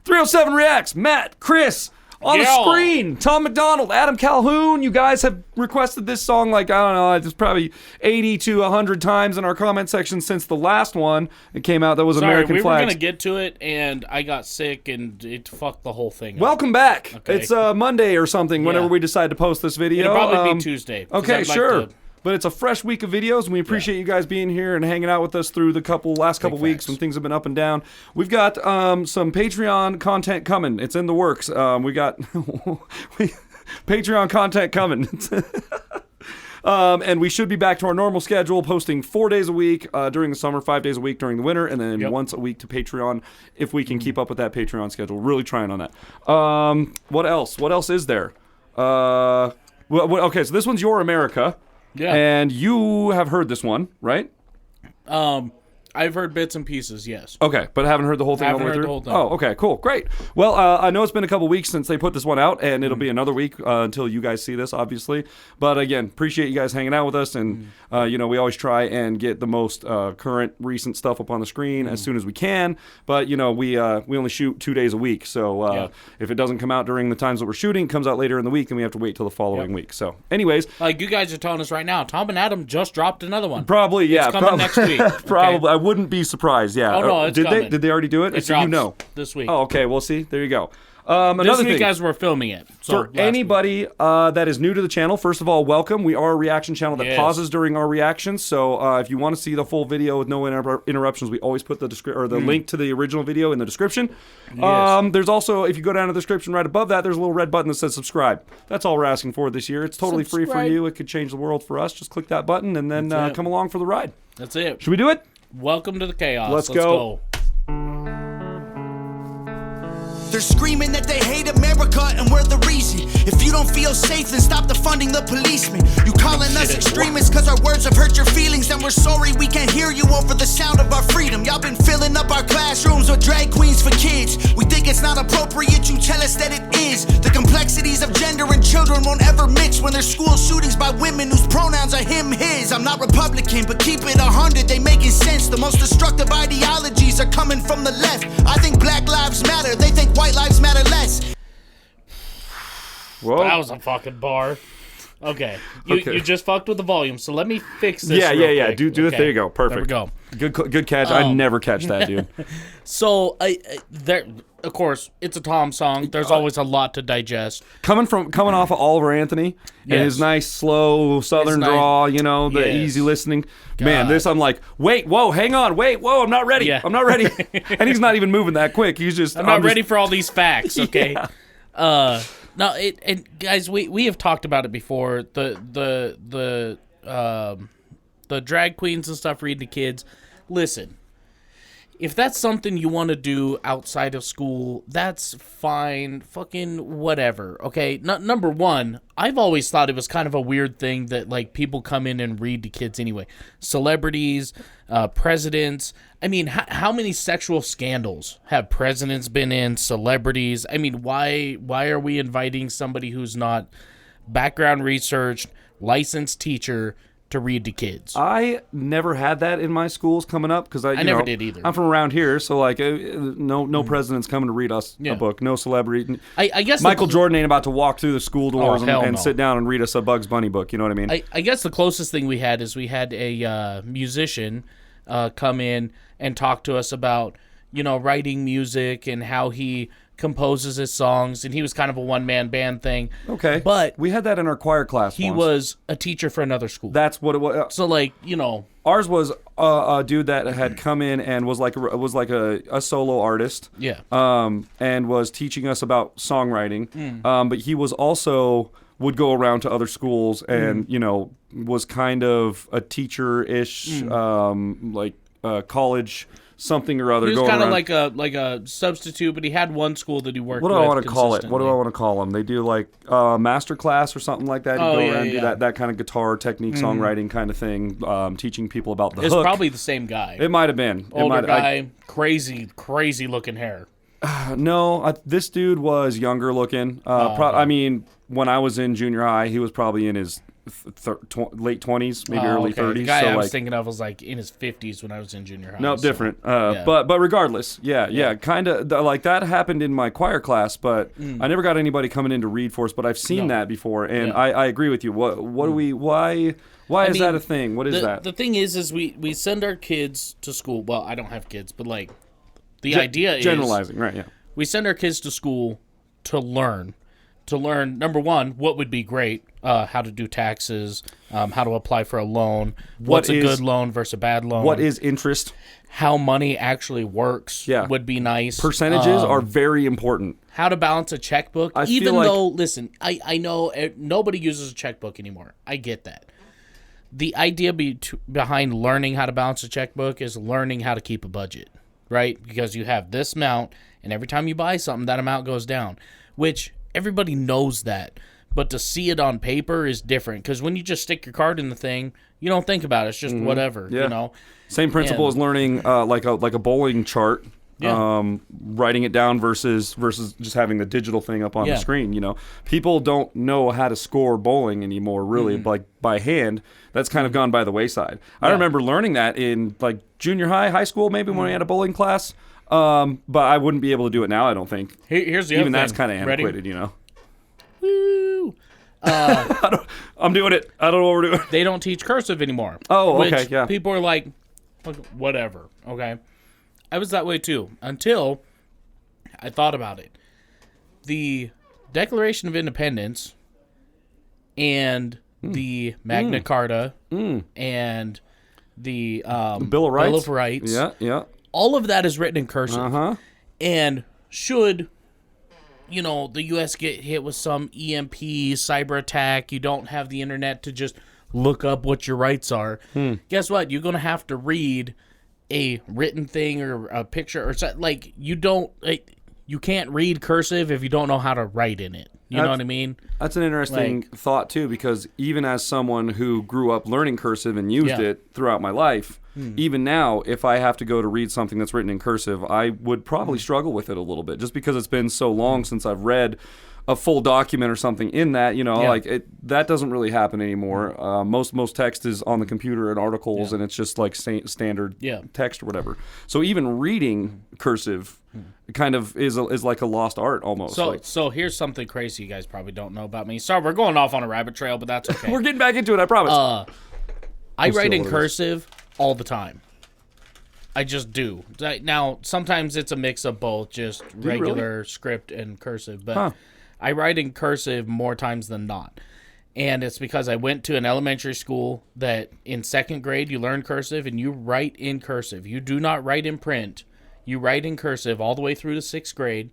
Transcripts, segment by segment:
307 Reacts, Matt, Chris, on the screen, Tom Macdonald, Adam Calhoun. You guys have requested this song like, I don't know, it's probably 80 to 100 times in our comment section since the last one. It came out that was American Flags. We were going to get to it, and I got sick, and it fucked the whole thing up. Welcome back. Okay. It's Monday or something whenever we decide to post this video. It'll probably be Tuesday. Okay, sure. But it's a fresh week of videos, and we appreciate you guys being here and hanging out with us through the last couple weeks when things have been up and down. We've got some Patreon content coming. It's in the works. We got Patreon content coming. And we should be back to our normal schedule, posting 4 days a week during the summer, 5 days a week during the winter, and then once a week to Patreon if we can keep up with that Patreon schedule. Really trying on that. What else? What else is there? Okay, so this one's Your America. Yeah. And you have heard this one, right? I've heard bits and pieces, yes. Okay, but haven't heard the whole thing all the way through? The whole thing. Oh, okay, cool, great. Well, I know it's been a couple weeks since they put this one out, and it'll be another week until you guys see this, obviously. But again, appreciate you guys hanging out with us, and we always try and get the most current, recent stuff up on the screen as soon as we can. But we only shoot 2 days a week, so if it doesn't come out during the times that we're shooting, it comes out later in the week, and we have to wait till the following week. So, anyways, like you guys are telling us right now, Tom and Adam just dropped another one. Probably, yeah, it's coming next week. Probably. I wouldn't be surprised. Yeah. Oh no, it's coming. Did they already do it? It drops this week. Oh, okay. Well, see, there you go. This week, guys, we're filming it. So for anybody that is new to the channel, first of all, welcome. We are a reaction channel that pauses during our reactions. So if you want to see the full video with no interruptions, we always put the link to the original video in the description. Yes. There's also, if you go down to the description right above that, there's a little red button that says subscribe. That's all we're asking for this year. It's totally free for you. It could change the world for us. Just click that button and then come along for the ride. That's it. Should we do it? Welcome to the chaos. Let's go. They're screaming that they hate America and we're the reason. If you don't feel safe, then stop defunding the policemen. You calling us extremists cause our words have hurt your feelings, and we're sorry we can't hear you over the sound of our freedom. Y'all been filling up our classrooms with drag queens for kids. We think it's not appropriate, you tell us that it is. The complexities of gender and children won't ever mix when there's school shootings by women whose pronouns are him, his. I'm not Republican, but keep it 100, they making sense. The most destructive ideologies are coming from the left. I think Black Lives Matter, they think white lives matter less. Whoa. That was a fucking bar. Okay. You just fucked with the volume, so let me fix this. Yeah. Do it. There you go. Perfect. There we go. Good catch. I never catch that, dude. So, of course, it's a Tom song. There's always a lot to digest. Coming off of Oliver Anthony and his nice, slow Southern drawl, the easy listening. God. Man, this I'm like, wait, whoa, hang on, wait, whoa, I'm not ready. Yeah. I'm not ready. And he's not even moving that quick. He's just. I'm not ready for all these facts. Okay. Yeah. No, guys, we have talked about it before. The drag queens and stuff reading to kids. Listen, if that's something you want to do outside of school, that's fine. Fucking whatever. Okay. Number one, I've always thought it was kind of a weird thing that like people come in and read to kids anyway. Celebrities, presidents. I mean, how many sexual scandals have presidents been in? Celebrities. I mean, why are we inviting somebody who's not background researched, licensed teacher to read to kids? I never had that in my schools coming up because I never did either. I'm from around here, so like no president's coming to read us a book. No celebrity. I guess Michael Jordan ain't about to walk through the school doors and sit down and read us a Bugs Bunny book. You know what I mean? I guess the closest thing we had is we had a musician come in and talk to us about writing music and how he composes his songs, and he was kind of a one-man band thing. Okay. But we had that in our choir class He once. was a teacher for another school. That's what it was. So, like, ours was a dude that had come in and was like a solo artist. Yeah. And was teaching us about songwriting. But he was also would go around to other schools and, was kind of a teacher-ish, college something or other. He was kind of like a substitute, but he had one school that he worked with. What do I want to call it? What do I want to call them? They do like master class or something like that. You go around and do that kind of guitar technique, songwriting kind of thing, teaching people about the hook. It's probably the same guy. It might have been. Older guy, crazy looking hair. No, this dude was younger looking. I mean, when I was in junior high, he was probably in his late 20s, maybe early 30s. The guy so I was like, thinking of was like in his 50s when I was in junior high. no, so, different. yeah. But regardless, yeah, kind of like that happened in my choir class, but I never got anybody coming in to read for us. But I've seen that before, and I agree with you. What do we? Why is that a thing? What is that? The thing is we send our kids to school. Well, I don't have kids, but like the idea is generalizing, right? Yeah. We send our kids to school to learn. To learn, number one, what would be great, how to do taxes, how to apply for a loan, what's a good loan versus a bad loan. What is interest? How money actually works would be nice. Percentages are very important. How to balance a checkbook. Even though, listen, I know nobody uses a checkbook anymore. I get that. The idea behind learning how to balance a checkbook is learning how to keep a budget, right? Because you have this amount, and every time you buy something, that amount goes down, which everybody knows that. But to see it on paper is different, because when you just stick your card in the thing, you don't think about it. It's just whatever, you know? Same principle as learning like a bowling chart. Writing it down versus just having the digital thing up on the screen. You know, people don't know how to score bowling anymore, really, like by hand. That's kind of gone by the wayside. I remember learning that in like junior high school, maybe when we had a bowling class. But I wouldn't be able to do it now, I don't think. Here's the even other that's kind of antiquated. Ready? You know. Woo! I'm doing it. I don't know what we're doing. They don't teach cursive anymore. Oh, okay, yeah. People are like, whatever. Okay. I was that way too until I thought about it. The Declaration of Independence and the Magna Carta and the Bill of Rights. Yeah. All of that is written in cursive. Uh-huh. And should, the U.S. get hit with some EMP, cyber attack, you don't have the internet to just look up what your rights are. Guess what? You're going to have to read a written thing or a picture or something. Like, you can't read cursive if you don't know how to write in it. You know what I mean? That's an interesting thought, too, because even as someone who grew up learning cursive and used it throughout my life, even now, if I have to go to read something that's written in cursive, I would probably struggle with it a little bit, just because it's been so long since I've read a full document or something in that, that doesn't really happen anymore. Most text is on the computer and articles, and it's just like standard text or whatever. So even reading cursive kind of is like a lost art almost. So here's something crazy you guys probably don't know about me. Sorry, we're going off on a rabbit trail, but that's okay. We're getting back into it, I promise. I write in cursive all the time. I just do. Now, sometimes it's a mix of both, just regular script and cursive, but I write in cursive more times than not. And it's because I went to an elementary school that in second grade you learn cursive and you write in cursive. You do not write in print. You write in cursive all the way through to sixth grade.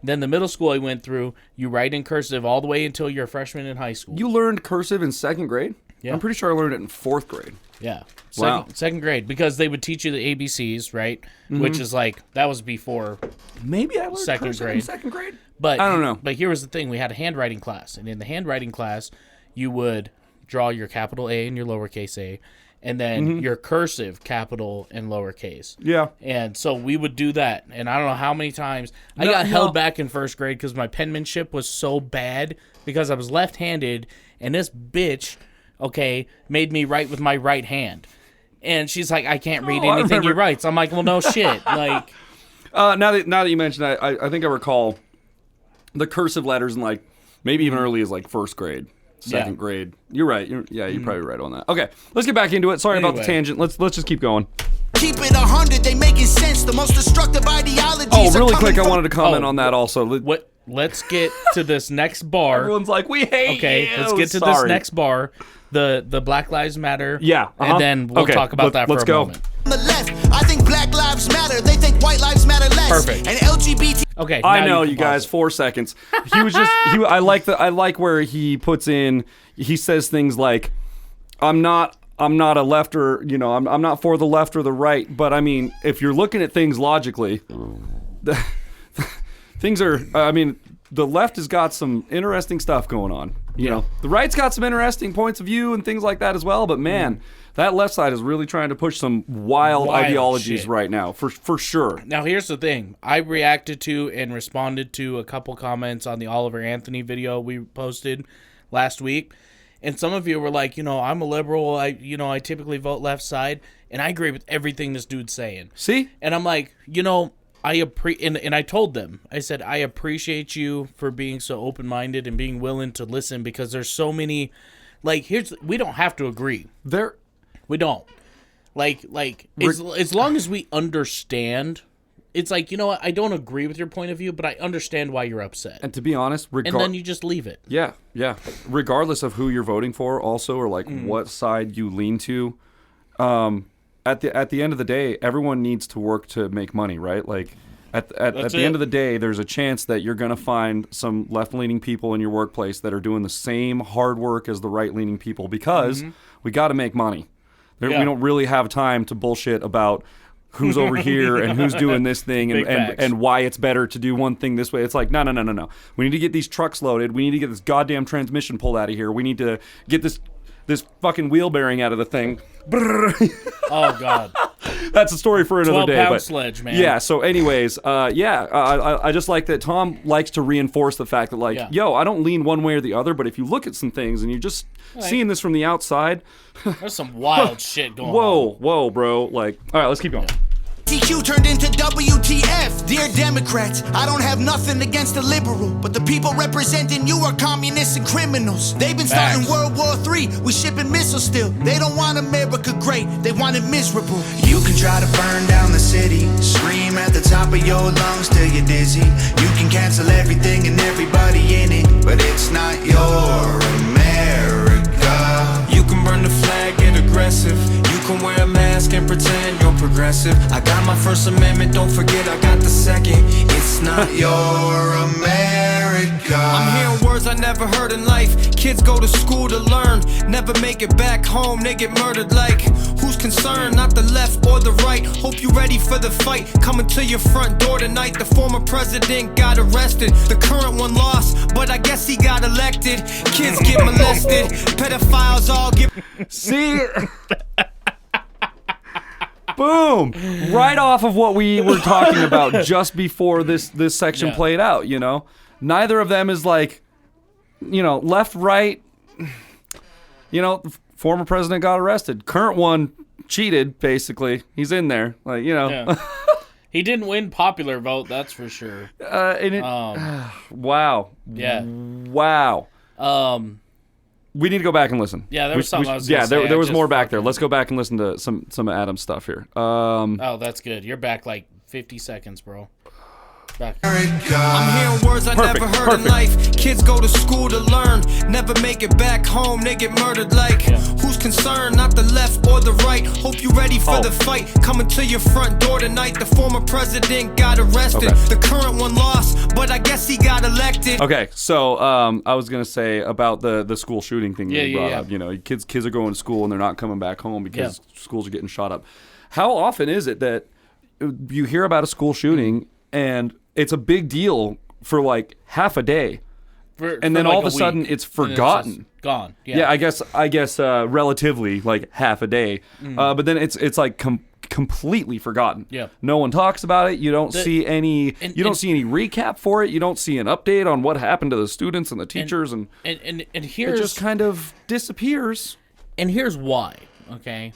Then the middle school I went through, you write in cursive all the way until you're a freshman in high school. You learned cursive in second grade? Yeah. I'm pretty sure I learned it in fourth grade. Yeah. Wow. Second grade, because they would teach you the ABCs, right? Which is like, that was before maybe I learned second cursive grade. in second grade. But I don't know. But here was the thing. We had a handwriting class. And in the handwriting class, you would draw your capital A and your lowercase a, and then your cursive, capital and lowercase. Yeah. And so we would do that. And I don't know how many times. I got held back in first grade because my penmanship was so bad because I was left-handed, and this bitch, made me write with my right hand. And she's like, I can't read anything you write. So I'm like, well, no shit. Like, now that you mention that, I think I recall the cursive letters in like maybe even early as like first grade, second grade. You're right. You're probably right on that. Okay, let's get back into it. Sorry about the tangent. Let's just keep going. Keep it 100, they making sense. The most destructive ideologies. Oh, really quick, I wanted to comment on that also. Let's get to this next bar. Everyone's like, we hate you. Let's get to this next bar. The Black Lives Matter. Yeah. And then we'll talk about that for a moment. On the left, I think Black Lives Matter. They think white lives matter less. Perfect. And LGBT. Okay. I know, you guys. 4 seconds. He was just. I like where he puts in. He says things like, I'm not a left or I'm not for the left or the right. But I mean, if you're looking at things logically, things are. I mean, the left has got some interesting stuff going on. You know, the right's got some interesting points of view and things like that as well. But man, that left side is really trying to push some wild ideologies shit right now, for sure. Now, here's the thing. I reacted to and responded to a couple comments on the Oliver Anthony video we posted last week. And some of you were like, I'm a liberal. I typically vote left side, and I agree with everything this dude's saying. See? And I'm like, and I told them, I said, I appreciate you for being so open-minded and being willing to listen, because there's so many, we don't have to agree. We don't. As long as we understand, it's like, what, I don't agree with your point of view, but I understand why you're upset. And to be honest, and then you just leave it. Yeah. Regardless of who you're voting for, also, or what side you lean to, at the end of the day, everyone needs to work to make money, right? At the end of the day, there's a chance that you're going to find some left-leaning people in your workplace that are doing the same hard work as the right-leaning people, because we got to make money. We don't really have time to bullshit about who's over here and who's doing this thing and why it's better to do one thing this way. It's like, no. We need to get these trucks loaded. We need to get this goddamn transmission pulled out of here. We need to get this fucking wheel bearing out of the thing. Oh, God. That's a story for another day. 12-pound sledge, man. Yeah, so anyways, I just like that Tom likes to reinforce the fact that, I don't lean one way or the other, but if you look at some things and you're just seeing this from the outside... There's some wild shit going on. Whoa, bro. All right, let's keep going. TQ turned into WTF. Dear Democrats, I don't have nothing against the liberal, but the people representing you are communists and criminals. They've been starting World War III. We shipping missiles still. They don't want America great. They want it miserable. You can try to burn down the city, scream at the top of your lungs till you're dizzy. You can cancel everything and everybody in it, but it's not your America. You can burn the flag, get aggressive. You can wear a mask and pretend you're progressive. I got my First Amendment, don't forget I got the second. It's not your America. I'm hearing words I never heard in life. Kids go to school to learn, never make it back home, they get murdered. Who's concerned? Not the left or the right. Hope you ready for the fight. Coming to your front door tonight. The former president got arrested. The current one lost, but I guess he got elected. Kids get molested. Pedophiles all get... See? Boom! Right off of what we were talking about just before this section played out, Neither of them is left, right. Former president got arrested. Current one cheated, basically. He's in there. Yeah. He didn't win popular vote, that's for sure. Wow. Yeah. Wow. We need to go back and listen. Yeah, there was something I was going to say. There was more back there. Let's go back and listen to some of Adam's stuff here. Oh, that's good. You're back 50 seconds, bro. Back. I'm hearing words I never heard in life. Kids go to school to learn, never make it back home, they get murdered. Who's concerned? Not the left or the right. Hope you ready for the fight. Coming to your front door tonight. The former president got arrested. The current one lost, but I guess he got elected. Okay, so I was gonna say about the school shooting thing that you brought up. Kids are going to school and they're not coming back home because schools are getting shot up. How often is it that you hear about a school shooting and it's a big deal for half a day, and then all of a sudden it's forgotten, it's gone? Yeah, I guess relatively half a day, but then it's completely forgotten. Yeah, no one talks about it. You don't see any. You don't see any recap for it. You don't see an update on what happened to the students and the teachers, and here's, it just kind of disappears. And here's why. Okay,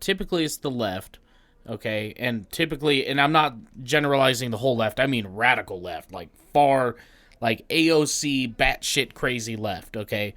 typically it's the left. Okay, and typically, and I'm not generalizing the whole left, I mean radical left, far, AOC, batshit crazy left, okay?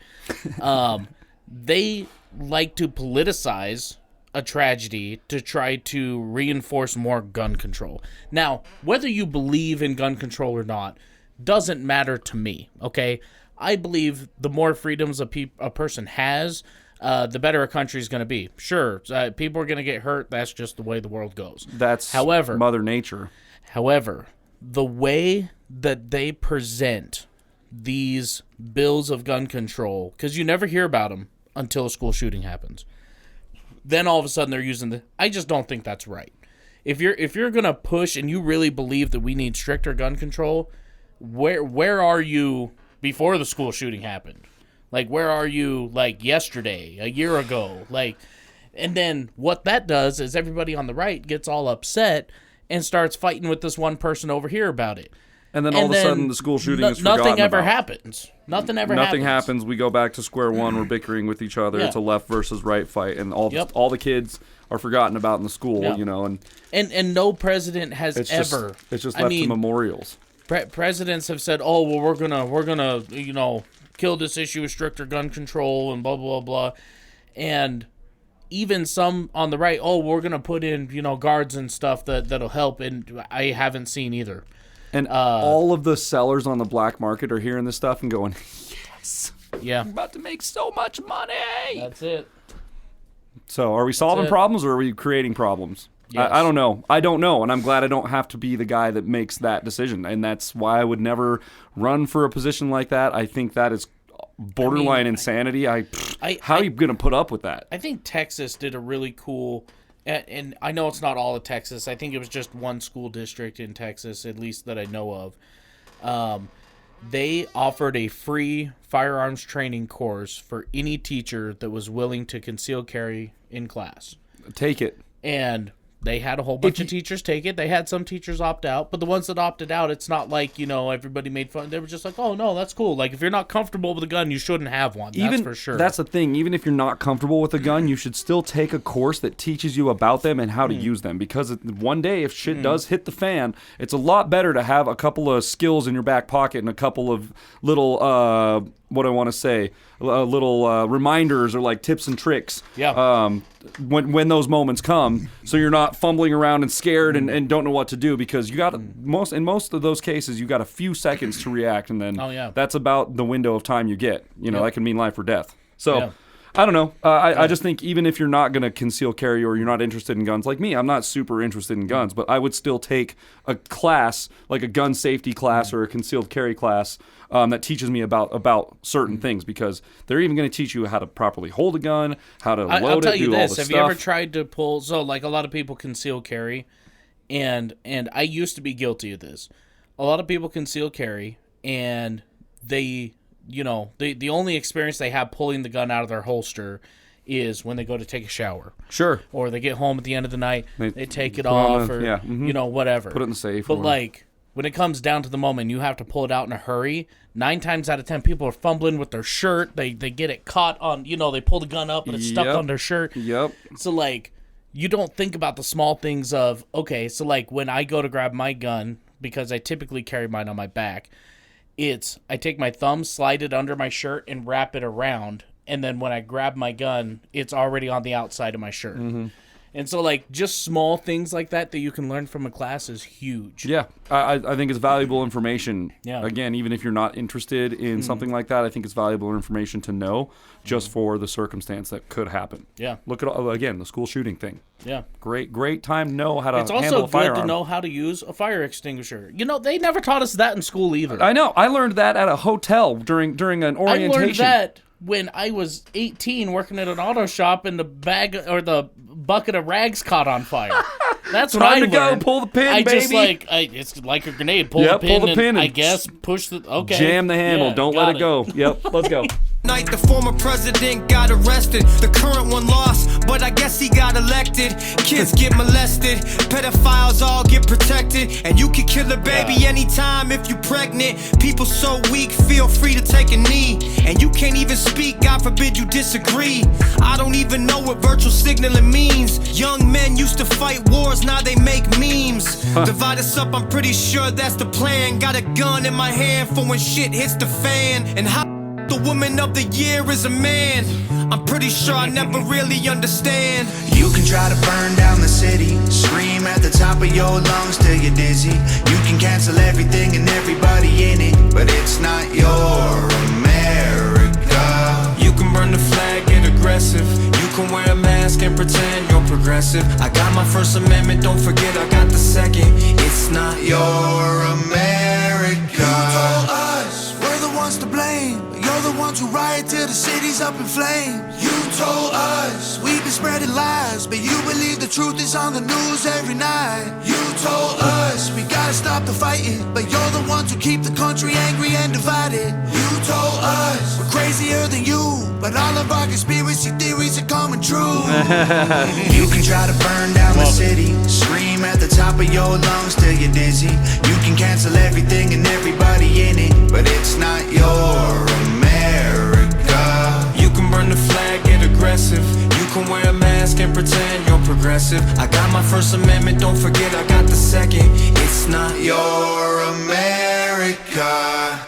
They like to politicize a tragedy to try to reinforce more gun control. Now, whether you believe in gun control or not doesn't matter to me, okay? I believe the more freedoms a person has, the better a country is going to be. Sure, people are going to get hurt. That's just the way the world goes. That's Mother Nature. However, the way that they present these bills of gun control, because you never hear about them until a school shooting happens. Then all of a sudden they're using I just don't think that's right. If you're going to push and you really believe that we need stricter gun control, where are you before the school shooting happened? Where are you, yesterday, a year ago? And then what that does is everybody on the right gets all upset and starts fighting with this one person over here about it. And then all of a sudden the school shooting is forgotten nothing ever about. happens. Nothing happens. We go back to square one. We're bickering with each other. Yeah. It's a left versus right fight, and all the kids are forgotten about in the school. Yeah. You know, and no president has it's ever. It's just left to memorials. Presidents have said, "Oh, well, we're gonna kill this issue with stricter gun control and blah blah blah," and even some on the right, "Oh, we're gonna put in guards and stuff that'll help," and I haven't seen either. And all of the sellers on the black market are hearing this stuff and going, "Yes, yeah, I'm about to make so much money." That's it. So, are we solving problems or are we creating problems? Yes. I don't know. I don't know, and I'm glad I don't have to be the guy that makes that decision, and that's why I would never run for a position like that. I think that is borderline insanity. How are you going to put up with that? I think Texas did a really cool, and I know it's not all of Texas. I think it was just one school district in Texas, at least that I know of. They offered a free firearms training course for any teacher that was willing to conceal carry in class. Take it. And they had a whole bunch of teachers take it. They had some teachers opt out, but the ones that opted out, it's not like, everybody made fun. They were just like, "Oh, no, that's cool. Like, if you're not comfortable with a gun, you shouldn't have one." That's for sure. That's the thing. Even if you're not comfortable with a gun, you should still take a course that teaches you about them and how to use them. Because one day, if shit does hit the fan, it's a lot better to have a couple of skills in your back pocket and a couple of little, reminders or like tips and tricks. Yeah. When those moments come, so you're not fumbling around and scared and don't know what to do, because you got in most of those cases you got a few seconds to react, and then that's about the window of time you get. That can mean life or death. So I don't know. I just think even if you're not going to conceal carry or you're not interested in guns, like me, I'm not super interested in guns, but I would still take a class like a gun safety class or a concealed carry class that teaches me about certain things, because they're even going to teach you how to properly hold a gun, how to load I'll tell it, you do all this. the Have stuff. you ever tried to pull? So, like, a lot of people conceal carry, and I used to be guilty of this. A lot of people conceal carry, and they, the only experience they have pulling the gun out of their holster is when they go to take a shower. Sure. Or they get home at the end of the night, they take it put on off, whatever. Put it in the safe. But, like, when it comes down to the moment, you have to pull it out in a hurry. 9 times out of 10, people are fumbling with their shirt. They get it caught on, they pull the gun up and it's stuck on their shirt. Yep. So, like, you don't think about the small things of, okay, so, like, when I go to grab my gun, because I typically carry mine on my back, I take my thumb, slide it under my shirt, and wrap it around. And then when I grab my gun, it's already on the outside of my shirt. Mm-hmm. And so, like, just small things like that you can learn from a class is huge. Yeah, I think it's valuable information. Yeah. Again, even if you're not interested in something like that, I think it's valuable information to know just for the circumstance that could happen. Yeah. Look at, again, the school shooting thing. Yeah. Great time to know how to It's handle a also firearm. good to know how to use a fire extinguisher. They never taught us that in school either. I know. I learned that at a hotel during an orientation. I learned that when I was 18 working at an auto shop and the bag or the bucket of rags caught on fire. That's what I learned. Time to go. Pull the pin, baby. It's like a grenade. Pull the pin and I guess push the, okay. Jam the handle. Don't let it go. Yep, let's go. Night, the former president got arrested. The current one lost, but I guess he got elected. Kids get molested, pedophiles all get protected, and you can kill a baby anytime if you pregnant. People so weak, feel free to take a knee, and you can't even speak, God forbid you disagree. I don't even know what virtual signaling means. Young men used to fight wars, now they make memes. Divide us up, I'm pretty sure that's the plan. Got a gun in my hand for when shit hits the fan. And how the woman of the year is a man, I'm pretty sure I never really understand. You can try to burn down the city, scream at the top of your lungs till you're dizzy. You can cancel everything and everybody in it, but it's not your America. You can burn the flag, get aggressive. You can wear a mask and pretend you're progressive. I got my First Amendment, don't forget I got the second. It's not Your America. You told us we're the ones to blame. You're the ones who riot till the city's up in flames. You told us we've been spreading lies, but you believe the truth is on the news every night. You told us we gotta stop the fighting, but you're the ones who keep the country angry and divided. You told us we're crazier than you, but all of our conspiracy theories are coming true. You can try to burn down the city, scream at the top of your lungs till you're dizzy. You can cancel everything and progressive. I got my First Amendment, don't forget I got the second. It's not Your America.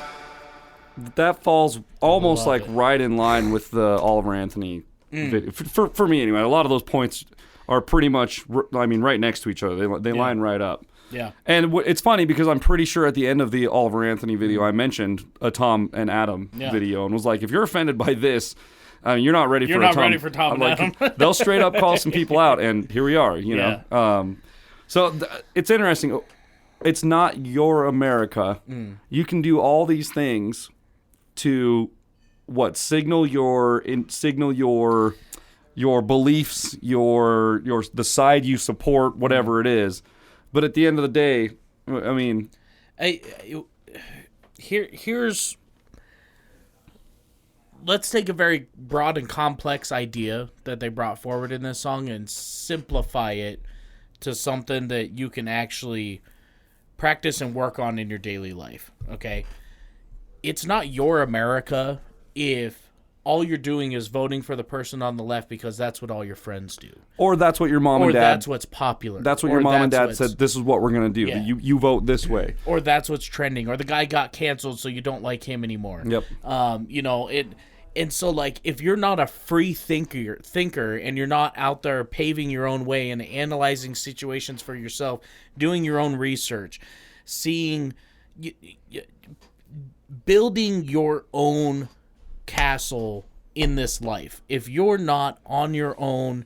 That falls almost Love like it. right in line with the Oliver Anthony video. For me anyway. A lot of those points are pretty much, right next to each other. They line right up. Yeah. And it's funny because I'm pretty sure at the end of the Oliver Anthony video, I mentioned a Tom and Adam video and was like, if you're offended by this, you're not ready You're for not a Tom. ready for Tom I'm and like, Adam. they'll straight up call some people out, and here we are, you know. So it's interesting. It's not your America. You can do all these things to signal your beliefs, the side you support, whatever it is. But at the end of the day, I mean, here's let's take a very broad and complex idea that they brought forward in this song and simplify it to something that you can actually practice and work on in your daily life. Okay, it's not your America if all you're doing is voting for the person on the left because that's what all your friends do. or that's what your mom Or and dad. that's what's popular. That's what Or your mom and that's dad what's- said. This is what we're gonna do. Yeah. You vote this way. Or that's what's trending. Or the guy got canceled, so you don't like him anymore. Yep. And so like if you're not a free thinker, and you're not out there paving your own way and analyzing situations for yourself, doing your own research, seeing, building your own castle in this life. If you're not on your own,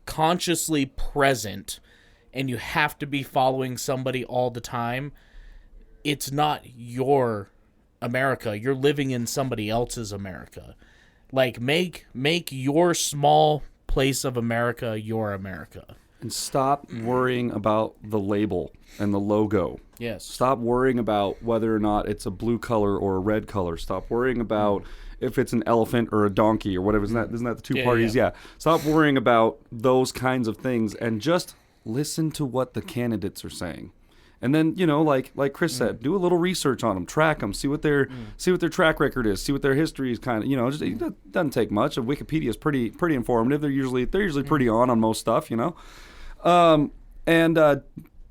consciously present, and you have to be following somebody all the time, it's not your America. You're living in somebody else's America. Like make your small place of America your America. And stop worrying about the label and the logo. Yes. Stop worrying about whether or not it's a blue color or a red color. Stop worrying about if it's an elephant or a donkey or whatever. Isn't that the two parties? Yeah. Stop worrying about those kinds of things and just listen to what the candidates are saying. And then, like Chris said, do a little research on them, track them, see what their track record is, see what their history is kind of, it doesn't take much. Wikipedia is pretty informative. They're usually pretty on most stuff, and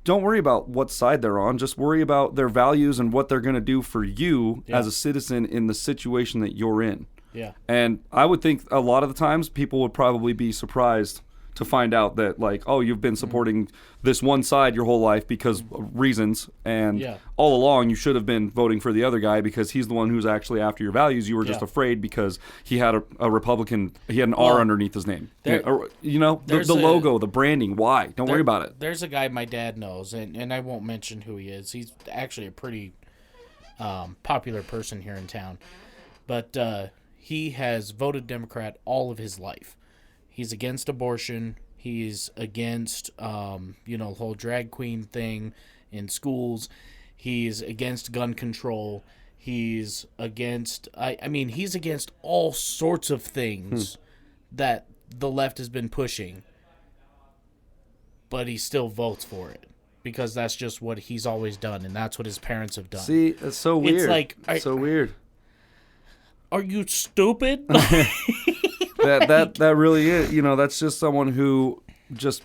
don't worry about what side they're on. Just worry about their values and what they're going to do for you as a citizen in the situation that you're in. Yeah. And I would think a lot of the times people would probably be surprised to find out that, like, oh, you've been supporting this one side your whole life because of reasons, and all along you should have been voting for the other guy because he's the one who's actually after your values. You were just afraid because he had a Republican, he had an R underneath his name. The logo, the branding. Why? Don't worry about it. There's a guy my dad knows, and I won't mention who he is. He's actually a pretty popular person here in town. But he has voted Democrat all of his life. He's against abortion. He's against, the whole drag queen thing in schools. He's against gun control. He's against, he's against all sorts of things that the left has been pushing. But he still votes for it because that's just what he's always done, and that's what his parents have done. See, it's so weird. It's like, so weird. Are you stupid? That really is, that's just someone who just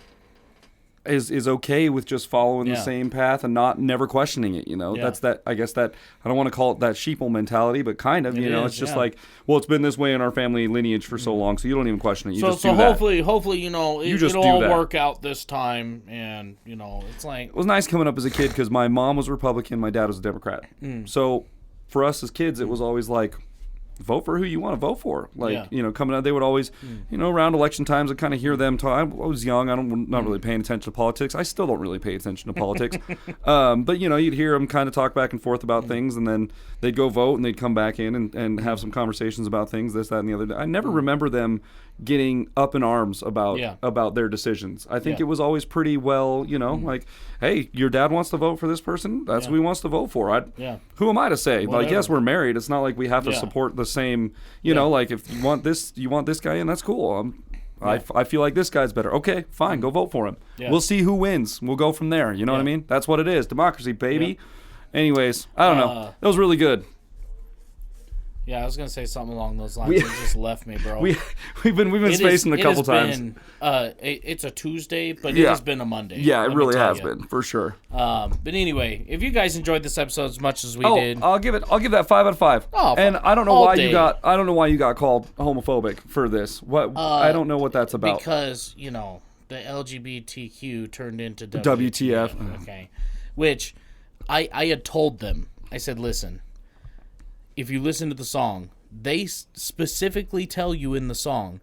is okay with just following the same path and never questioning it. That's that. I guess that I don't want to call it that sheeple mentality, but kind of. It's just like, well, it's been this way in our family lineage for so long, so you don't even question it. You just do that. hopefully, it'll all work out this time, and it's like it was nice coming up as a kid because my mom was Republican, my dad was a Democrat. So for us as kids, it was always like, vote for who you want to vote for. Coming out, they would always, around election times, I kind of hear them talk. I was young. I'm not really paying attention to politics. I still don't really pay attention to politics. But, you'd hear them kind of talk back and forth about things, and then they'd go vote, and they'd come back in and have some conversations about things, this, that, and the other. I never remember them getting up in arms about their decisions. I think it was always pretty well, like, hey, your dad wants to vote for this person. That's who he wants to vote for. Who am I to say? Whatever. Like, yes, we're married. It's not like we have to support the same, like if you want this guy in, that's cool. I feel like this guy's better. Okay, fine, go vote for him. We'll see who wins. We'll go from there. You know what I mean? That's what it is. Democracy, baby. Anyways, I don't know. That was really good. Yeah, I was gonna say something along those lines. It just left me, bro. We've been spacing a couple times. It's a Tuesday, but it has been a Monday. Yeah, it really has been for sure. But anyway, if you guys enjoyed this episode as much as we did, I'll give that 5 out of 5. Oh, and I don't know all why day. you got called homophobic for this. What I don't know what that's about. because the LGBTQ turned into WTF. Okay, which I had told them. I said, listen. If you listen to the song, they specifically tell you in the song,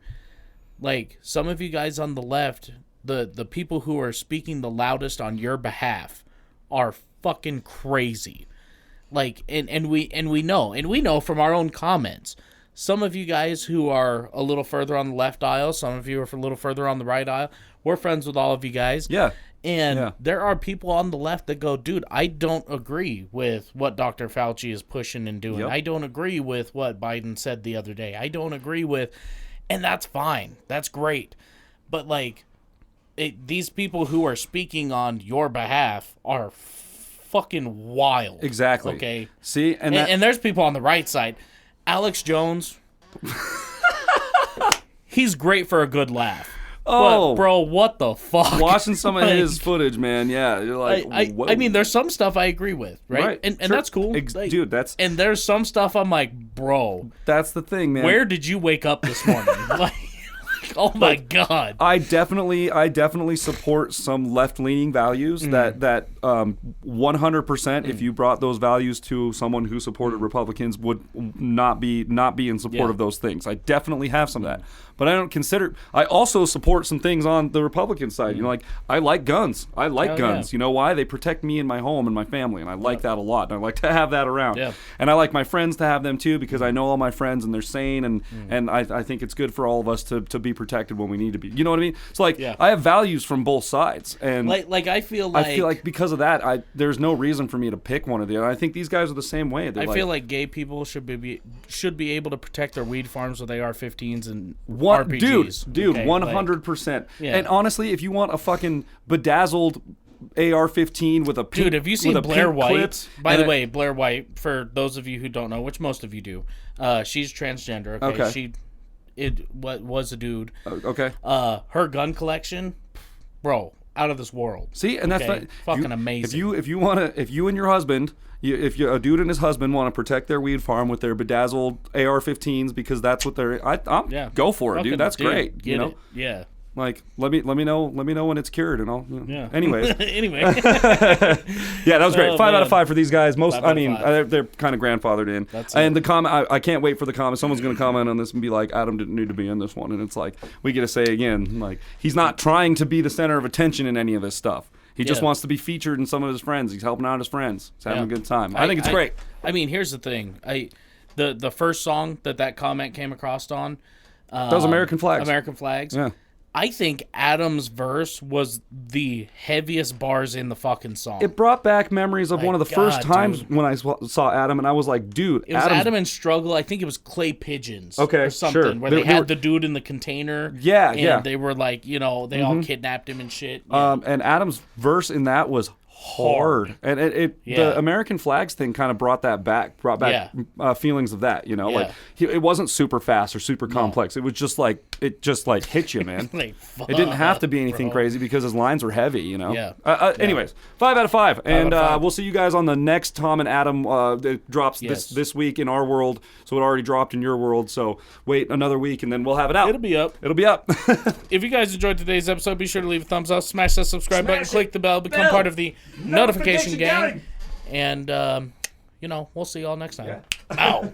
like, some of you guys on the left, the people who are speaking the loudest on your behalf are fucking crazy. Like, and we know from our own comments, some of you guys who are a little further on the left aisle, some of you are a little further on the right aisle, we're friends with all of you guys. Yeah. And there are people on the left that go, dude, I don't agree with what Dr. Fauci is pushing and doing. Yep. I don't agree with what Biden said the other day. I don't agree with, and that's fine. That's great. But, like, these people who are speaking on your behalf are fucking wild. Exactly. Okay? See? And there's people on the right side. Alex Jones, he's great for a good laugh. Oh, but, bro, what the fuck? Watching some of his footage, man. Yeah, you're like, whoa. I mean, there's some stuff I agree with, right? And Sure. that's cool. Dude, that's... And there's some stuff I'm like, bro. That's the thing, man. Where did you wake up this morning? Like, oh my God. I definitely support some left-leaning values that 100%, if you brought those values to someone who supported Republicans, would not be in support of those things. I definitely have some of that. But I don't consider... I also support some things on the Republican side. Like, I like guns. I like guns. Yeah. You know why? They protect me and my home and my family, and I like that a lot. And I like to have that around. Yeah. And I like my friends to have them too, because I know all my friends and they're sane, and I think it's good for all of us to be protected when we need to be. You know what I mean? So, like, I have values from both sides. And like I feel like because of that, there's no reason for me to pick one or the other. I think these guys are the same way. I feel like gay people should be able to protect their weed farms with AR-15s and RPGs. Dude, okay? 100%. Yeah. And honestly, if you want a fucking bedazzled AR-15 with a pink, dude, have you seen with a Blair pink White? clip, By the way, Blair White, for those of you who don't know, which most of you do, she's transgender. Okay. What was a dude. Okay. Her gun collection, bro, out of this world. See, and that's fucking amazing. If you and your husband, if a dude and his husband want to protect their weed farm with their bedazzled AR-15s because that's what they're, go for it, dude. That's great. Get it. Yeah. Like, let me know when it's cured and all. Yeah. Anyways. Anyway. Yeah, that was great. 5 out of 5 for these guys. They're kind of grandfathered in. And the comment, I can't wait for the comment. Someone's going to comment on this and be like, Adam didn't need to be in this one. And it's like, we get to say again, like, he's not trying to be the center of attention in any of this stuff. He just wants to be featured in some of his friends. He's helping out his friends. He's having a good time. I think it's great. I mean, here's the thing. The first song that comment came across on, that was American Flags. American Flags. Yeah. I think Adam's verse was the heaviest bars in the fucking song. It brought back memories of one of the first times dude. when I saw Adam, and I was like, dude, it was Adam and Struggle. I think it was Clay Pigeons. Okay, or something, sure. where they had the dude in the container. Yeah, and they were like, they all kidnapped him and shit. Yeah. And Adam's verse in that was hard. And the American Flags thing kind of brought back feelings of that, like it wasn't super fast or super complex. It was just like hit you, man. Like, it didn't have to be anything crazy because his lines were heavy, Yeah. Anyways, 5 out of 5. And we'll see you guys on the next Tom and Adam. It drops this week in our world, so it already dropped in your world. So wait another week and then we'll have it out. It'll be up. If you guys enjoyed today's episode, be sure to leave a thumbs up, smash that subscribe button, click the bell, become part of the notification gang. And, we'll see y'all next time. Yeah. Ow.